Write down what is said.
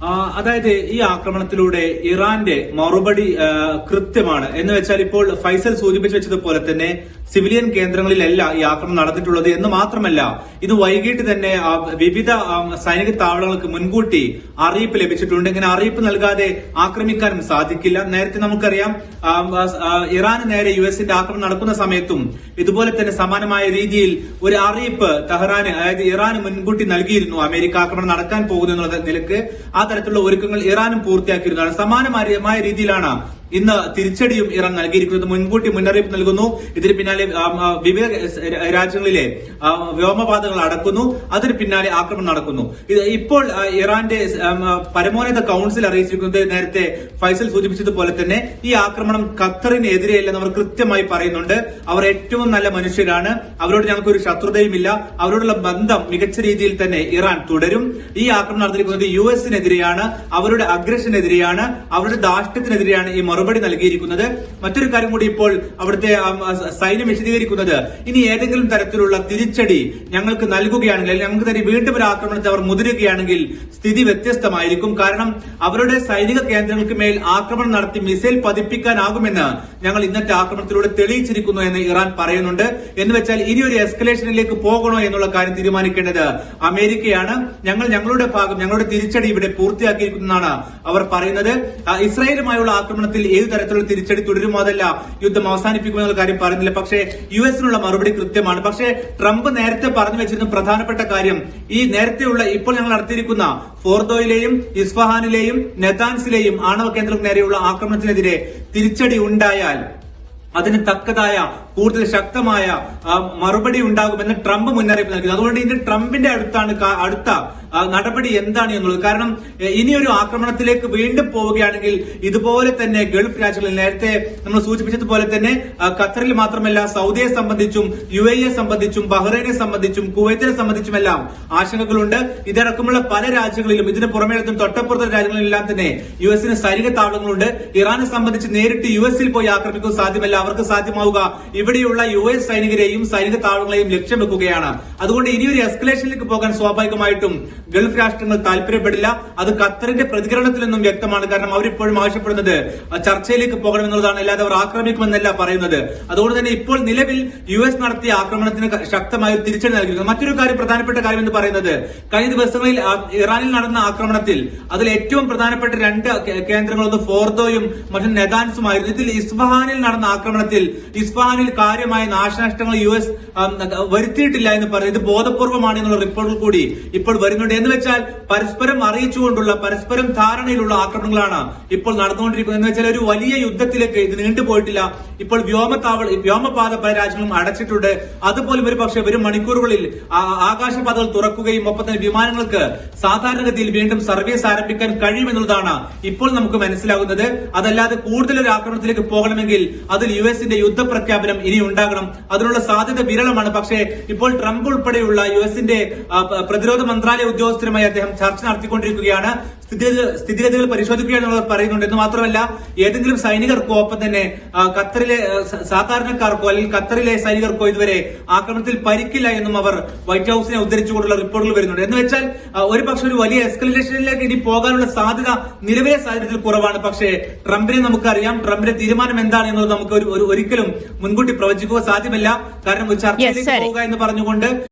അതായത് ഈ ആക്രമണത്തിലൂടെ ഇറാന്റെ മറുപടി കൃത്യമാണ് എന്ന് വെച്ചാൽ ഇപ്പോൾ ഫൈസൽ സൂചിപ്പിച്ചു വെച്ചതുപോലെ തന്നെ സിവിലിയൻ കേന്ദ്രങ്ങളിലല്ല ഈ ആക്രമണം നടന്നിട്ടുള്ളത് എന്ന് മാത്രമല്ല ഇത് വൈകിട്ട് തന്നെ വിവിധ സൈനിക താവളങ്ങൾക്ക് മുൻകൂട്ടി അറിയിപ്പ് ലഭിച്ചിട്ടുണ്ട്. ഇങ്ങനെ അറിയിപ്പ് നൽകാതെ ആക്രമിക്കാനും സാധിക്കില്ല. നേരത്തെ നമുക്കറിയാം ഇറാന് നേരെ യുഎസിന്റെ ആക്രമണം നടക്കുന്ന സമയത്തും ഇതുപോലെ തന്നെ സമാനമായ രീതിയിൽ ഒരു അറിയിപ്പ് തെഹ്റാന് അതായത് ഇറാന് മുൻകൂട്ടി നൽകിയിരുന്നു. അമേരിക്ക ആക്രമണം നടക്കാൻ പോകുന്നു എന്നുള്ള നിലക്ക് ആ തരത്തിലുള്ള ഒരുക്കങ്ങൾ ഇറാനും പൂർത്തിയാക്കിയിരുന്നതാണ്. സമാനമായ രീതിയിലാണ് ഇന്ന് തിരിച്ചടിയും ഇറാൻ നൽകിയിരിക്കുന്നത്. മുൻകൂട്ടി മുന്നറിയിപ്പ് നൽകുന്നു. ഇതിന് പിന്നാലെ വിവിധ രാജ്യങ്ങളിലെ വ്യോമപാതകൾ അടക്കുന്നു. അതിന് പിന്നാലെ ആക്രമണം നടക്കുന്നു. ഇപ്പോൾ ഇറാന്റെ പരമോന്നത കൌൺസിൽ അറിയിച്ചിരിക്കുന്നത് നേരത്തെ ഫൈസൽ സൂചിപ്പിച്ചതുപോലെ തന്നെ ഈ ആക്രമണം ഖത്തറിനെതിരെയല്ലെന്ന് അവർ കൃത്യമായി പറയുന്നുണ്ട്. അവർ ഏറ്റവും നല്ല മനുഷ്യരാണ്, അവരോട് ഞങ്ങൾക്കൊരു ശത്രുതയുമില്ല, അവരോടുള്ള ബന്ധം മികച്ച രീതിയിൽ തന്നെ ഇറാൻ തുടരും. ഈ ആക്രമണം നടത്തിയിരിക്കുന്നത് യുഎസിനെതിരെയാണ്, അവരുടെ അഗ്രഷനെതിരെയാണ്, അവരുടെ ധാർഷ്ട്യത്തിനെതിരെയാണ് ഈ മറുപടി നൽകിയിരിക്കുന്നത്. മറ്റൊരു കാര്യം കൂടി ഇപ്പോൾ അവിടുത്തെ സൈന്യം വിശദീകരിക്കുന്നത് ഇനി ഏതെങ്കിലും തരത്തിലുള്ള തിരിച്ചടി ഞങ്ങൾക്ക് നൽകുകയാണെങ്കിൽ അല്ലെങ്കിൽ ഞങ്ങൾക്ക് തന്നെ വീണ്ടും ഒരു ആക്രമണത്തെ അവർ മുതിരുകയാണെങ്കിൽ സ്ഥിതി വ്യത്യസ്തമായിരിക്കും. കാരണം അവരുടെ സൈനിക കേന്ദ്രങ്ങൾക്ക് മേൽ ആക്രമണം നടത്തി മിസൈൽ പതിപ്പിക്കാനാകുമെന്ന് ഞങ്ങൾ ഇന്നത്തെ ആക്രമണത്തിലൂടെ തെളിയിച്ചിരിക്കുന്നു എന്ന് ഇറാൻ പറയുന്നുണ്ട്. എന്ന് വെച്ചാൽ ഇനി ഒരു എസ്കലേഷനിലേക്ക് പോകണോ എന്നുള്ള കാര്യം തീരുമാനിക്കേണ്ടത് അമേരിക്കയാണ്. ഞങ്ങളുടെ ഭാഗം ഞങ്ങളുടെ തിരിച്ചടി ഇവിടെ പൂർത്തിയാക്കിയിരിക്കുന്നതാണ് അവർ പറയുന്നത്. ഇസ്രായേലുമായുള്ള ആക്രമണത്തിൽ ഏത് തരത്തിലുള്ള തിരിച്ചടി തുടരുമോ അതല്ല യുദ്ധം അവസാനിപ്പിക്കുമെന്നുള്ള കാര്യം പറയുന്നില്ല. പക്ഷേ യുഎസിനുള്ള മറുപടി കൃത്യമാണ്. പക്ഷേ ട്രംപ് നേരത്തെ പറഞ്ഞു വെച്ചിരുന്ന പ്രധാനപ്പെട്ട കാര്യം ഈ നേരത്തെയുള്ള ഇപ്പോൾ ഞങ്ങൾ നടത്തിയിരിക്കുന്ന ഫോർദോയിലെയും ഇസ്ഫഹാനിലെയും നെതാൻസിലെയും ആണവ കേന്ദ്രങ്ങൾക്ക് നേരെയുള്ള ആക്രമണത്തിനെതിരെ തിരിച്ചടി ഉണ്ടായാൽ അതിന് തക്കതായ കൂടുതൽ ശക്തമായ മറുപടി ഉണ്ടാകുമെന്ന് ട്രംപ് മുന്നറിയിപ്പ് നൽകി. അതുകൊണ്ട് ഇന്ന് ട്രംപിന്റെ അടുത്ത നടപടി എന്താണ് എന്നുള്ളത്. കാരണം ഇനിയൊരു ആക്രമണത്തിലേക്ക് വീണ്ടും പോവുകയാണെങ്കിൽ ഇതുപോലെ തന്നെ ഗൾഫ് രാജ്യങ്ങളിൽ നേരത്തെ നമ്മൾ സൂചിപ്പിച്ചതുപോലെ തന്നെ ഖത്തറിൽ മാത്രമല്ല സൗദിയെ സംബന്ധിച്ചും UAE സംബന്ധിച്ചും ബഹ്റൈനെ സംബന്ധിച്ചും കുവൈത്തിനെ സംബന്ധിച്ചുമെല്ലാം ആശങ്കകളുണ്ട്. ഇതടക്കമുള്ള പല രാജ്യങ്ങളിലും ഇതിന് പുറമേ തൊട്ടപ്പുറത്തെ രാജ്യങ്ങളിലെല്ലാം തന്നെ യുഎസിന് സൈനിക താവളങ്ങളുണ്ട്. ഇറാനെ സംബന്ധിച്ച് നേരിട്ട് യുഎസിൽ പോയി ആക്രമിക്കുക സാധ്യമല്ല. അവർക്ക് സാധ്യമാവുക ഇവിടെയുള്ള US സൈനികരെയും സൈനിക താവളങ്ങളെയും ലക്ഷ്യം വെക്കുകയാണ്. അതുകൊണ്ട് ഇനിയൊരു എസ്കലേഷനിലേക്ക് പോകാൻ സ്വാഭാവികമായിട്ടും ഗൾഫ് രാഷ്ട്രങ്ങൾ താല്പര്യപ്പെടില്ല. അത് ഖത്തറിന്റെ പ്രതികരണത്തിൽ നിന്നും വ്യക്തമാണ്. കാരണം അവരിപ്പോഴും ആവശ്യപ്പെടുന്നത് ചർച്ചയിലേക്ക് പോകണമെന്നുള്ളതാണ്, അല്ലാതെ അവർ ആക്രമിക്കുമെന്നല്ല പറയുന്നത്. അതുകൊണ്ട് തന്നെ ഇപ്പോൾ നിലവിൽ US നടത്തിയ ആക്രമണത്തിന് ശക്തമായ ഒരു തിരിച്ചടി നൽകിയിരിക്കുന്നു. മറ്റൊരു കാര്യം പ്രധാനപ്പെട്ട കാര്യം എന്ന് പറയുന്നത് കഴിഞ്ഞ ദിവസങ്ങളിൽ ഇറാനിൽ നടന്ന ആക്രമണത്തിൽ അതിൽ ഏറ്റവും പ്രധാനപ്പെട്ട രണ്ട് കേന്ദ്രങ്ങളൊന്ന് ഫോർദോയും മറ്റൊന്ന് നെതാൻസുമായിരുന്നു. ഇതിൽ ഇസ്ഫഹാനിൽ നടന്ന ആക്രമണത്തിൽ ഇസ്ഫഹാനിൽ കാര്യമായ നാശനഷ്ടങ്ങൾ US വരുത്തിയിട്ടില്ല എന്ന് പറയുന്നത് ഇത് ബോധപൂർവമാണ് എന്നുള്ള റിപ്പോർട്ടുകൾ കൂടി ഇപ്പോൾ വരുന്നുണ്ട്. എന്ന് വെച്ചാൽ പരസ്പരം അറിയിച്ചുകൊണ്ടുള്ള പരസ്പരം ധാരണയിലുള്ള ആക്രമണങ്ങളാണ് ഇപ്പോൾ നടന്നുകൊണ്ടിരിക്കുന്നത്. എന്ന് വെച്ചാൽ ഒരു വലിയ യുദ്ധത്തിലേക്ക് ഇത് നീണ്ടുപോയിട്ടില്ല. ഇപ്പോൾ വ്യോമപാത പല രാജ്യങ്ങളും അടച്ചിട്ടുണ്ട്. അതുപോലും ഒരു പക്ഷേ വരും മണിക്കൂറുകളിൽ ആകാശപാതകൾ തുറക്കുകയും ഒപ്പം തന്നെ വിമാനങ്ങൾക്ക് സാധാരണഗതിയിൽ വീണ്ടും സർവീസ് ആരംഭിക്കാൻ കഴിയുമെന്നുള്ളതാണ് ഇപ്പോൾ നമുക്ക് മനസ്സിലാകുന്നത്. അതല്ലാതെ കൂടുതൽ ഒരു ആക്രമണത്തിലേക്ക് പോകണമെങ്കിൽ അതിൽ യുഎസിന്റെ യുദ്ധപ്രഖ്യാപനം ഇനി ഉണ്ടാകണം. അതിനുള്ള സാധ്യത വിരളമാണ്. പക്ഷേ ഇപ്പോൾ ട്രംപ് ഉൾപ്പെടെയുള്ള യുഎസിന്റെ പ്രതിരോധ മന്ത്രാലയ ഉദ്യോഗസ്ഥരുമായി അദ്ദേഹം ചർച്ച നടത്തിക്കൊണ്ടിരിക്കുകയാണ്. സ്ഥിതിഗതികൾ പരിശോധിക്കുകയാണെന്നുള്ളത് പറയുന്നുണ്ട്. എന്ന് മാത്രമല്ല ഏതെങ്കിലും സൈനികർക്കോ ഒപ്പം തന്നെ ഖത്തറിലെ സാധാരണക്കാർക്കോ അല്ലെങ്കിൽ ഖത്തറിലെ സൈനികർക്കോ ഇതുവരെ ആക്രമണത്തിൽ പരിക്കില്ല എന്നും അവർ വൈറ്റ് ഹൌസിനെ ഉദ്ധരിച്ചുകൊണ്ടുള്ള റിപ്പോർട്ടുകൾ വരുന്നുണ്ട്. എന്ന് വെച്ചാൽ ഒരു പക്ഷെ ഒരു വലിയ എസ്കലേഷനിലേക്ക് ഇനി പോകാനുള്ള സാധ്യത നിലവിലെ സാഹചര്യത്തിൽ കുറവാണ്. പക്ഷേ ട്രംപിനെ നമുക്കറിയാം. ട്രംപിന്റെ തീരുമാനം എന്താണ് എന്നുള്ളത് നമുക്ക് ഒരിക്കലും മുൻകൂട്ടി പ്രവചിക്കുക സാധ്യമല്ല. കാരണം ഒരു ചർച്ചയിലേക്ക് പോവുക എന്ന് പറഞ്ഞുകൊണ്ട്